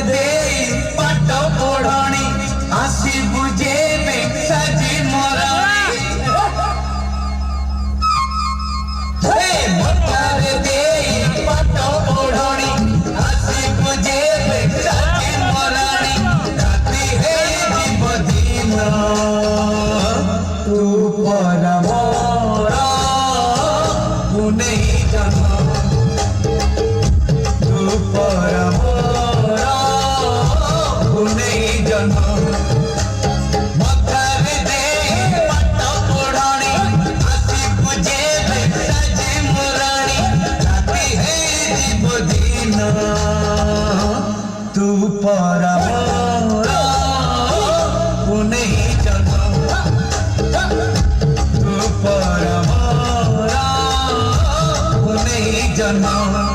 दे पाट पढ़णी आसी बुझे साजी मराणी मतार दे पाट पढ़णी आसी बुझे साजी मराणी राति हे जीव दिन तू परम पुणे जन्म तू परम पुणे जन्म मतार दे पाट पढ़णी आसी बुझे साजी मराणी राति हे जीव दिन तू परम पुणे जन्म तू परम पुणे जन्म